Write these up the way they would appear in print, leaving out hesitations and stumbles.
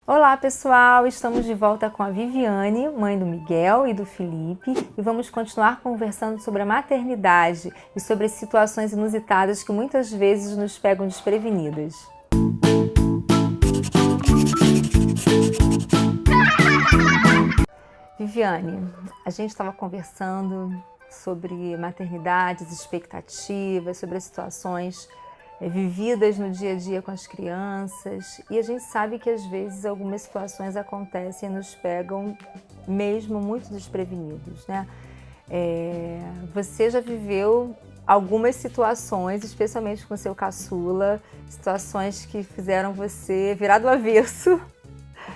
Olá pessoal, estamos de volta com a Viviane, mãe do Miguel e do Felipe, e vamos continuar conversando sobre a maternidade e sobre as situações inusitadas que muitas vezes nos pegam desprevenidas. Viviane, a gente estava conversando sobre maternidades, expectativas, sobre as situações vividas no dia a dia com as crianças, e a gente sabe que às vezes algumas situações acontecem e nos pegam mesmo muito desprevenidos, né? Você já viveu algumas situações, especialmente com seu caçula, situações que fizeram você virar do avesso.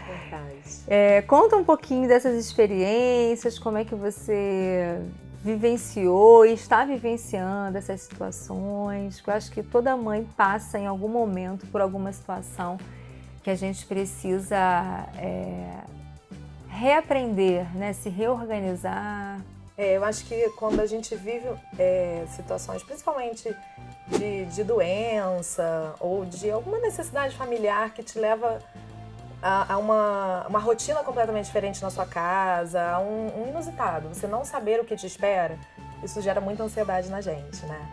Verdade. Conta um pouquinho dessas experiências, como é que você vivenciou e está vivenciando essas situações, porque eu acho que toda mãe passa em algum momento por alguma situação que a gente precisa reaprender, né? Se reorganizar. Eu acho que quando a gente vive situações, principalmente de doença ou de alguma necessidade familiar que te leva a uma rotina completamente diferente na sua casa, a um inusitado, você não saber o que te espera, isso gera muita ansiedade na gente, né?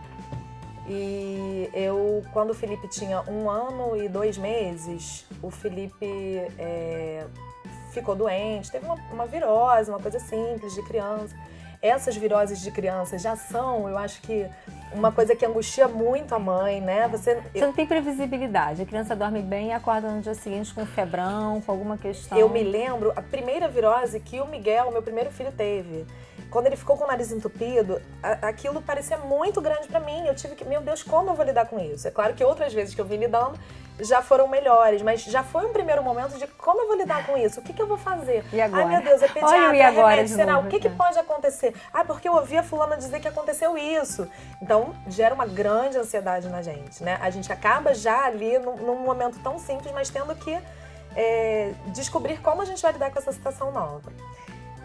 E quando o Felipe tinha 1 ano e 2 meses, o Felipe ficou doente, teve uma virose, uma coisa simples de criança. Essas viroses de criança já são, eu acho que, uma coisa que angustia muito a mãe, né? Você não tem previsibilidade, a criança dorme bem e acorda no dia seguinte com febrão, com alguma questão. Eu me lembro, a primeira virose que o Miguel, meu primeiro filho, teve. Quando ele ficou com o nariz entupido, aquilo parecia muito grande pra mim. Eu tive que, meu Deus, como eu vou lidar com isso? É claro que outras vezes que eu vim lidando já foram melhores, mas já foi um primeiro momento de como eu vou lidar com isso? O que eu vou fazer? E agora? Ai, meu Deus, é pediatra, Olha, e agora remédio, será? novo, O que pode acontecer? Ah, porque eu ouvi a fulana dizer que aconteceu isso. Então, gera uma grande ansiedade na gente, né? A gente acaba já ali num momento tão simples, mas tendo que descobrir como a gente vai lidar com essa situação nova.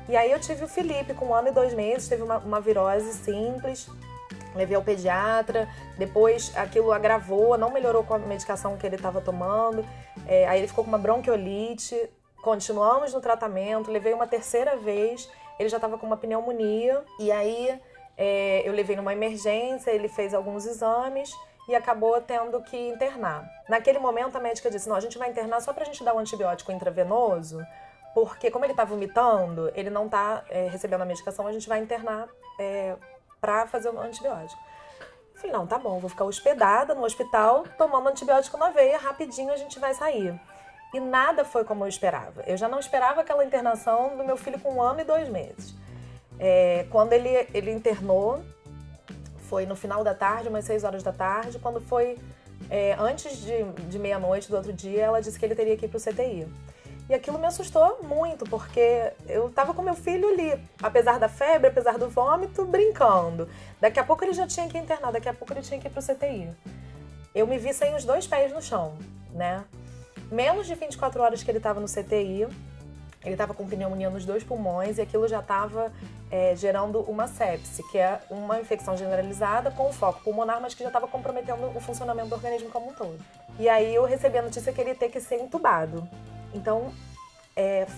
E aí eu tive o Felipe com 1 ano e 2 meses, teve uma virose simples, levei ao pediatra, depois aquilo agravou, não melhorou com a medicação que ele estava tomando, aí ele ficou com uma bronquiolite, continuamos no tratamento, levei uma terceira vez, ele já estava com uma pneumonia, e aí eu levei numa emergência, ele fez alguns exames e acabou tendo que internar. Naquele momento a médica disse, não, a gente vai internar só pra gente dar um antibiótico intravenoso, porque como ele tá vomitando, ele não tá recebendo a medicação, a gente vai internar pra fazer o antibiótico. Eu falei, não, tá bom, vou ficar hospedada no hospital, tomando antibiótico na veia, rapidinho a gente vai sair. E nada foi como eu esperava. Eu já não esperava aquela internação do meu filho com 1 ano e 2 meses. Quando ele internou, foi no final da tarde, umas 6 horas da tarde, quando foi antes de meia-noite do outro dia, ela disse que ele teria que ir pro CTI. E aquilo me assustou muito, porque eu tava com meu filho ali, apesar da febre, apesar do vômito, brincando. Daqui a pouco ele já tinha que internar, daqui a pouco ele tinha que ir pro CTI. Eu me vi sem os 2 pés no chão, né? Menos de 24 horas que ele tava no CTI, ele tava com pneumonia nos 2 pulmões e aquilo já tava gerando uma sepse, que é uma infecção generalizada com foco pulmonar, mas que já tava comprometendo o funcionamento do organismo como um todo. E aí eu recebi a notícia que ele ia ter que ser entubado. Então,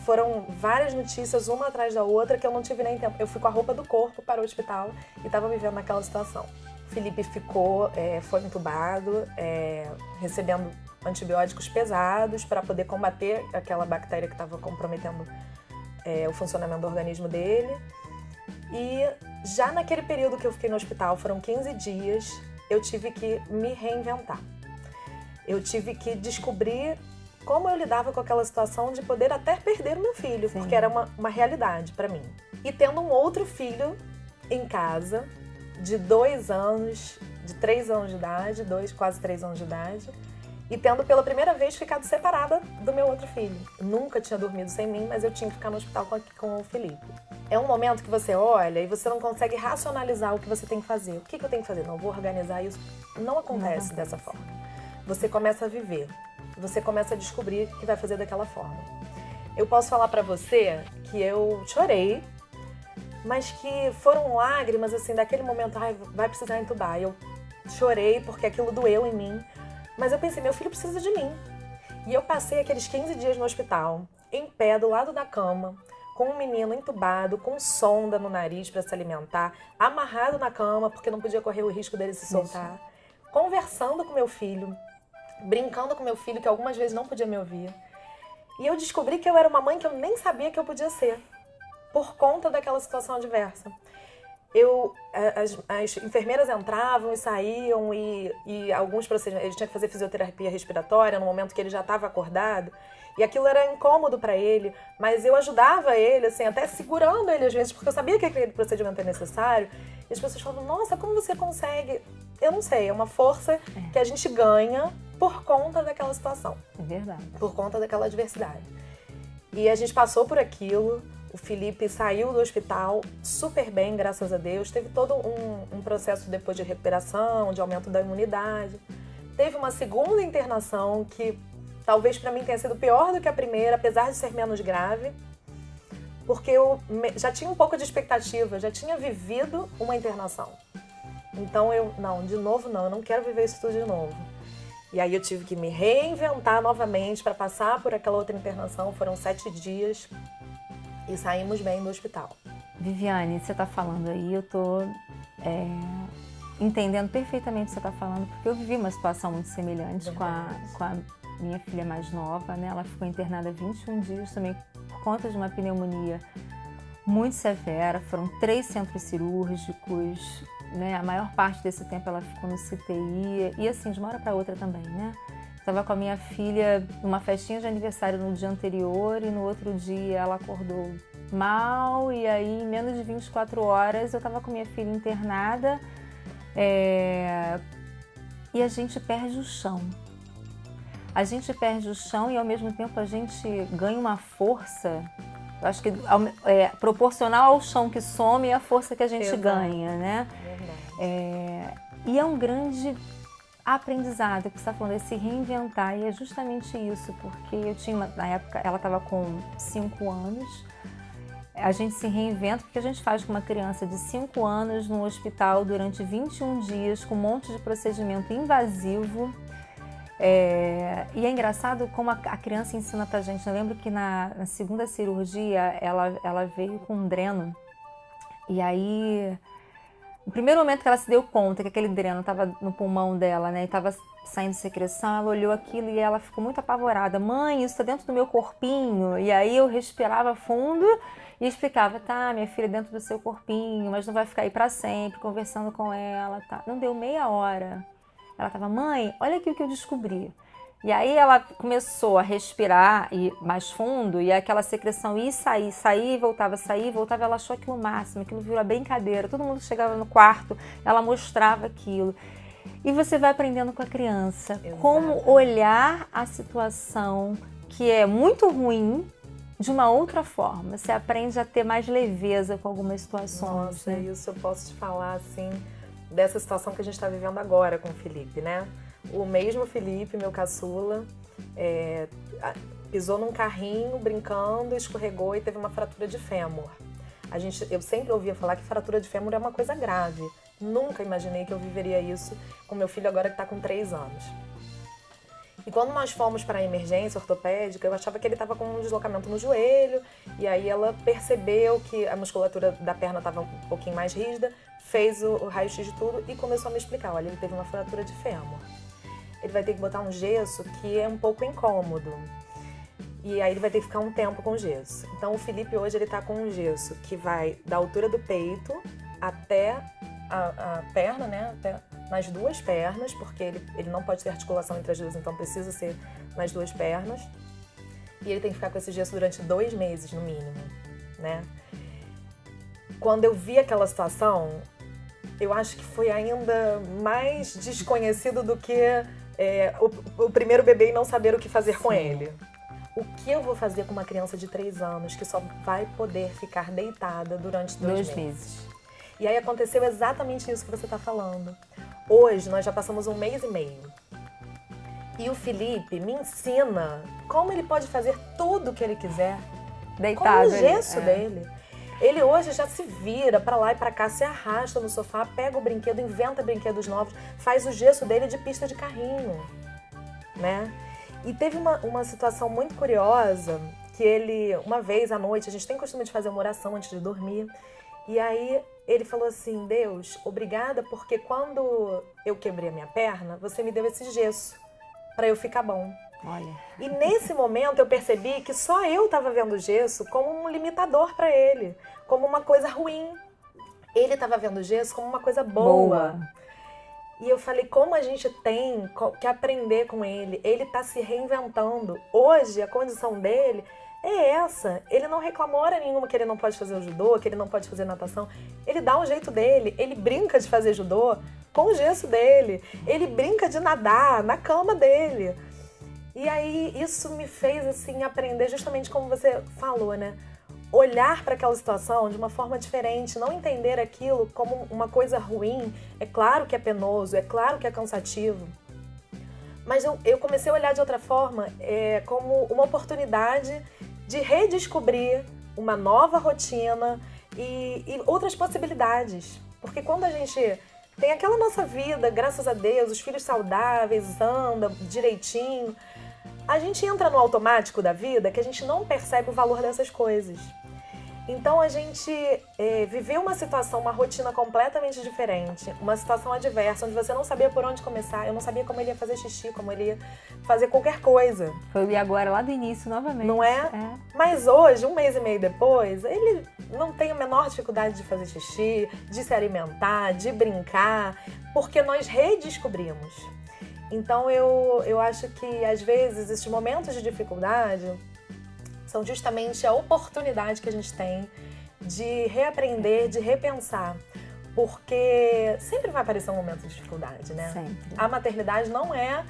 foram várias notícias, uma atrás da outra, que eu não tive nem tempo. Eu fui com a roupa do corpo para o hospital e estava me vendo naquela situação. Felipe foi entubado, recebendo antibióticos pesados para poder combater aquela bactéria que estava comprometendo o funcionamento do organismo dele. E já naquele período que eu fiquei no hospital, foram 15 dias, eu tive que me reinventar. Eu tive que descobrir como eu lidava com aquela situação de poder até perder o meu filho, Sim. Porque era uma realidade pra mim. E tendo um outro filho em casa, de 2 anos, de 3 anos de idade, quase 3 anos de idade, e tendo pela primeira vez ficado separada do meu outro filho. Nunca tinha dormido sem mim, mas eu tinha que ficar no hospital com o Felipe. É um momento que você olha e você não consegue racionalizar o que você tem que fazer. O que eu tenho que fazer? Não, vou organizar isso. Não acontece dessa forma. Você começa a viver. Você começa a descobrir que vai fazer daquela forma. Eu posso falar pra você que eu chorei, mas que foram lágrimas, assim, daquele momento, vai precisar entubar. Eu chorei porque aquilo doeu em mim, mas eu pensei, meu filho precisa de mim. E eu passei aqueles 15 dias no hospital, em pé, do lado da cama, com um menino entubado, com sonda no nariz para se alimentar, amarrado na cama, porque não podia correr o risco dele se soltar, conversando com meu filho, brincando com meu filho, que algumas vezes não podia me ouvir. E eu descobri que eu era uma mãe que eu nem sabia que eu podia ser, por conta daquela situação adversa. As enfermeiras entravam e saíam e alguns procedimentos, ele tinha que fazer fisioterapia respiratória no momento que ele já estava acordado, e aquilo era incômodo para ele, mas eu ajudava ele, assim, até segurando ele às vezes, porque eu sabia que aquele procedimento é necessário, e as pessoas falavam, nossa, como você consegue? Eu não sei, é uma força que a gente ganha por conta daquela situação. É verdade. Por conta daquela adversidade. E a gente passou por aquilo. O Felipe saiu do hospital super bem, graças a Deus. Teve todo um processo depois de recuperação, de aumento da imunidade. Teve uma segunda internação que talvez para mim tenha sido pior do que a primeira, apesar de ser menos grave. Porque eu já tinha um pouco de expectativa, já tinha vivido uma internação. Então de novo não, eu não quero viver isso tudo de novo. E aí eu tive que me reinventar novamente para passar por aquela outra internação. Foram 7 dias. E saímos bem do hospital. Viviane, você está falando aí, eu estou entendendo perfeitamente o que você está falando, porque eu vivi uma situação muito semelhante com a minha filha mais nova, né? Ela ficou internada 21 dias também por conta de uma pneumonia muito severa. Foram 3 centros cirúrgicos, né? A maior parte desse tempo ela ficou no CTI e assim, de uma hora para outra também, né? Estava com a minha filha numa festinha de aniversário no dia anterior e no outro dia ela acordou mal e aí em menos de 24 horas eu estava com minha filha internada e a gente perde o chão. A gente perde o chão e ao mesmo tempo a gente ganha uma força, eu acho que proporcional ao chão que some e a força que a gente ganha, né? E é um grande aprendizado que você está falando, é se reinventar, e é justamente isso, porque eu tinha, na época, ela estava com 5 anos, a gente se reinventa, porque a gente faz com uma criança de 5 anos no hospital durante 21 dias, com um monte de procedimento invasivo, e é engraçado como a criança ensina pra gente. Eu lembro que na segunda cirurgia, ela veio com um dreno, e aí no primeiro momento que ela se deu conta que aquele dreno estava no pulmão dela, né, e estava saindo secreção, ela olhou aquilo e ela ficou muito apavorada. Mãe, isso está dentro do meu corpinho. E aí eu respirava fundo e explicava, tá, minha filha, dentro do seu corpinho, mas não vai ficar aí para sempre, conversando com ela, tá. Não deu meia hora. Ela estava, mãe, olha aqui o que eu descobri. E aí ela começou a respirar mais fundo e aquela secreção ia sair, voltava, ela achou aquilo o máximo, aquilo virou a brincadeira, todo mundo chegava no quarto, ela mostrava aquilo. E você vai aprendendo com a criança como olhar a situação que é muito ruim de uma outra forma. Você aprende a ter mais leveza com algumas situações. Nossa, né? Isso eu posso te falar, assim, dessa situação que a gente está vivendo agora com o Felipe, né? O mesmo Felipe, meu caçula, pisou num carrinho brincando, escorregou e teve uma fratura de fêmur. Eu sempre ouvia falar que fratura de fêmur é uma coisa grave. Nunca imaginei que eu viveria isso com meu filho agora que está com 3 anos. E quando nós fomos para a emergência ortopédica, eu achava que ele estava com um deslocamento no joelho, e aí ela percebeu que a musculatura da perna estava um pouquinho mais rígida, fez o raio-x de tudo e começou a me explicar, olha, ele teve uma fratura de fêmur. Ele vai ter que botar um gesso que é um pouco incômodo. E aí ele vai ter que ficar um tempo com gesso. Então o Felipe hoje ele tá com um gesso que vai da altura do peito até a perna, né? Até nas 2 pernas, porque ele não pode ter articulação entre as duas, então precisa ser nas 2 pernas. E ele tem que ficar com esse gesso durante 2 meses, no mínimo, né? Quando eu vi aquela situação, eu acho que foi ainda mais desconhecido do que o primeiro bebê e não saber o que fazer com ele. O que eu vou fazer com uma criança de 3 anos que só vai poder ficar deitada durante 2 meses? E aí aconteceu exatamente isso que você está falando. Hoje nós já passamos 1 mês e meio. E o Felipe me ensina como ele pode fazer tudo o que ele quiser Deitado, com o gesso dele. Ele hoje já se vira pra lá e pra cá, se arrasta no sofá, pega o brinquedo, inventa brinquedos novos, faz o gesso dele de pista de carrinho, né? E teve uma situação muito curiosa, que ele, uma vez à noite, a gente tem costume de fazer uma oração antes de dormir, e aí ele falou assim: Deus, obrigada porque quando eu quebrei a minha perna, você me deu esse gesso para eu ficar bom. Olha. E nesse momento eu percebi que só eu estava vendo o gesso como um limitador para ele, como uma coisa ruim. Ele estava vendo o gesso como uma coisa boa. E eu falei, como a gente tem que aprender com ele. Ele está se reinventando. Hoje, a condição dele é essa. Ele não reclamou hora nenhuma que ele não pode fazer o judô, que ele não pode fazer natação. Ele dá um jeito dele. Ele brinca de fazer judô com o gesso dele. Ele brinca de nadar na cama dele. E aí, isso me fez, assim, aprender justamente como você falou, né? Olhar para aquela situação de uma forma diferente, não entender aquilo como uma coisa ruim. É claro que é penoso, é claro que é cansativo, mas eu comecei a olhar de outra forma, como uma oportunidade de redescobrir uma nova rotina e outras possibilidades. Porque quando a gente tem aquela nossa vida, graças a Deus, os filhos saudáveis, anda direitinho, a gente entra no automático da vida que a gente não percebe o valor dessas coisas. Então a gente viveu uma situação, uma rotina completamente diferente, uma situação adversa, onde você não sabia por onde começar, eu não sabia como ele ia fazer xixi, como ele ia fazer qualquer coisa. Foi e agora lá do início novamente. Não é? Mas hoje, 1 mês e meio depois, ele não tem a menor dificuldade de fazer xixi, de se alimentar, de brincar, porque nós redescobrimos. Então eu acho que às vezes esses momentos de dificuldade são justamente a oportunidade que a gente tem de reaprender, de repensar. Porque sempre vai aparecer um momento de dificuldade, né? Sempre. A maternidade não é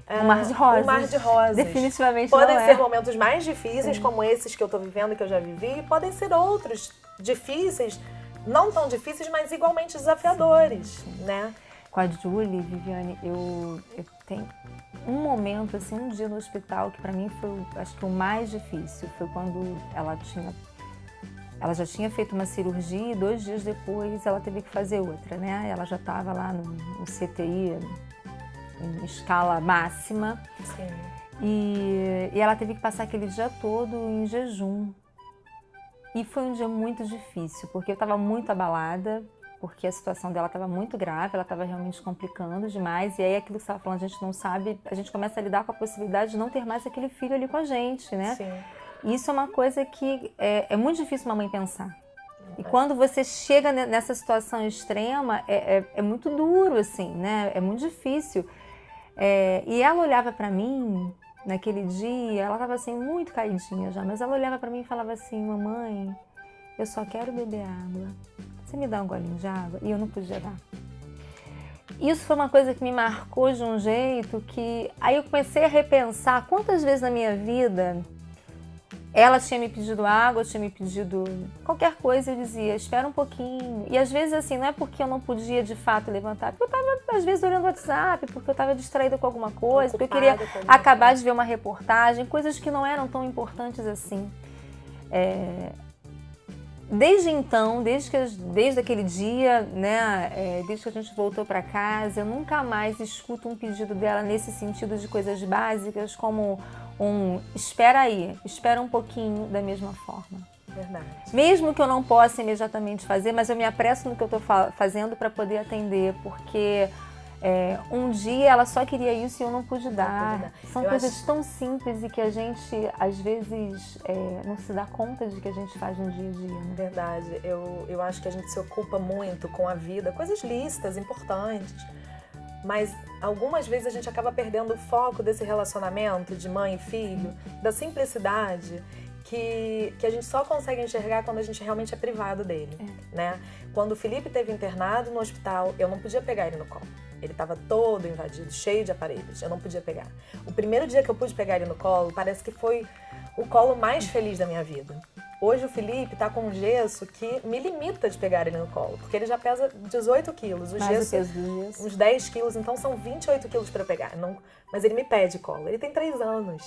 um mar de rosas. Um mar de rosas. Definitivamente podem não é. ser momentos mais difíceis, como esses que eu tô vivendo, que eu já vivi, e podem ser outros difíceis, não tão difíceis, mas igualmente desafiadores, né? Com a Julie, Viviane, eu tenho um momento, assim, um dia no hospital que para mim foi, acho que o mais difícil, foi quando ela já tinha feito uma cirurgia e 2 dias depois ela teve que fazer outra, né? Ela já estava lá no CTI em escala máxima. Sim. E ela teve que passar aquele dia todo em jejum. E foi um dia muito difícil, porque eu estava muito abalada, porque a situação dela estava muito grave, ela estava realmente complicando demais, e aí aquilo que você estava falando, a gente não sabe, a gente começa a lidar com a possibilidade de não ter mais aquele filho ali com a gente, né? Sim. E isso é uma coisa que é muito difícil uma mãe pensar. E quando você chega nessa situação extrema, é muito duro, assim, né? É muito difícil. E ela olhava para mim, naquele dia, ela estava assim, muito caidinha já, mas ela olhava para mim e falava assim, mamãe, eu só quero beber água. Você me dá um golinho de água? E eu não podia dar. Isso foi uma coisa que me marcou de um jeito que... Aí eu comecei a repensar quantas vezes na minha vida ela tinha me pedido água, tinha me pedido qualquer coisa, eu dizia, espera um pouquinho. E às vezes assim, não é porque eu não podia de fato levantar, porque eu estava às vezes olhando o WhatsApp, porque eu estava distraída com alguma coisa, porque eu queria acabar de ver uma reportagem, coisas que não eram tão importantes assim. Desde então, desde aquele dia, né, desde que a gente voltou para casa, eu nunca mais escuto um pedido dela nesse sentido de coisas básicas como espera aí, espera um pouquinho, da mesma forma. Verdade. Mesmo que eu não possa imediatamente fazer, mas eu me apresso no que eu estou fazendo para poder atender, porque um dia ela só queria isso e eu não pude dar. São coisas tão simples e que a gente, às vezes, não se dá conta de que a gente faz no dia a dia. Né? Verdade. Eu acho que a gente se ocupa muito com a vida, coisas lícitas, importantes, mas algumas vezes a gente acaba perdendo o foco desse relacionamento de mãe e filho, da simplicidade, que a gente só consegue enxergar quando a gente realmente é privado dele, né? Quando o Felipe esteve internado no hospital, eu não podia pegar ele no colo. Ele estava todo invadido, cheio de aparelhos, eu não podia pegar. O primeiro dia que eu pude pegar ele no colo, parece que foi o colo mais feliz da minha vida. Hoje o Felipe está com um gesso que me limita de pegar ele no colo, porque ele já pesa 18 quilos. O gesso, uns 10 quilos, então são 28 quilos para eu pegar. Não, mas ele me pede colo. Ele tem 3 anos.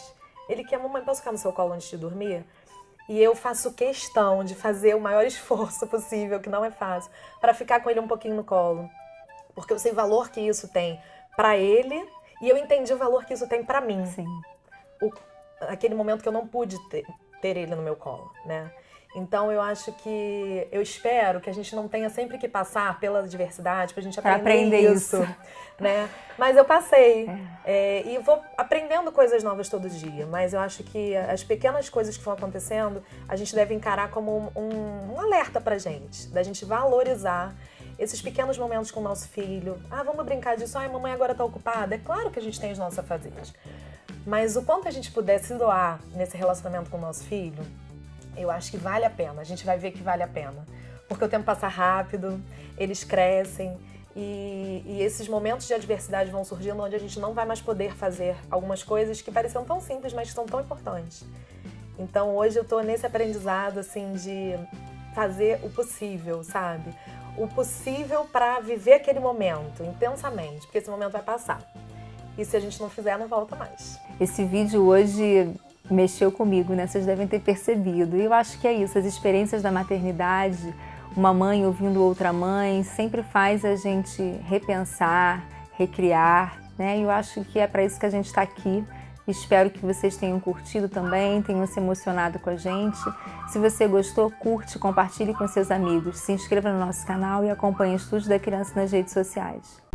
Ele quer, mamãe, posso ficar no seu colo antes de dormir? E eu faço questão de fazer o maior esforço possível, que não é fácil, para ficar com ele um pouquinho no colo. Porque eu sei o valor que isso tem para ele e eu entendi o valor que isso tem para mim. Sim. aquele momento que eu não pude ter ele no meu colo, né? Então eu acho que, eu espero que a gente não tenha sempre que passar pela adversidade pra gente aprender isso, né? Mas eu passei e vou aprendendo coisas novas todo dia, mas eu acho que as pequenas coisas que vão acontecendo, a gente deve encarar como um alerta pra gente, da gente valorizar esses pequenos momentos com o nosso filho. Ah, vamos brincar disso, ai, mamãe agora tá ocupada. É claro que a gente tem os nossos afazeres, mas o quanto a gente puder se doar nesse relacionamento com o nosso filho, eu acho que vale a pena, a gente vai ver que vale a pena. Porque o tempo passa rápido, eles crescem e esses momentos de adversidade vão surgindo onde a gente não vai mais poder fazer algumas coisas que pareciam tão simples, mas que são tão importantes. Então hoje eu tô nesse aprendizado, assim, de fazer o possível, sabe? O possível para viver aquele momento intensamente, porque esse momento vai passar. E se a gente não fizer, não volta mais. Esse vídeo hoje mexeu comigo, né? Vocês devem ter percebido. E eu acho que é isso, as experiências da maternidade, uma mãe ouvindo outra mãe, sempre faz a gente repensar, recriar, né? E eu acho que é para isso que a gente está aqui. Espero que vocês tenham curtido também, tenham se emocionado com a gente. Se você gostou, curte, compartilhe com seus amigos, se inscreva no nosso canal e acompanhe Estúdio da Criança nas redes sociais.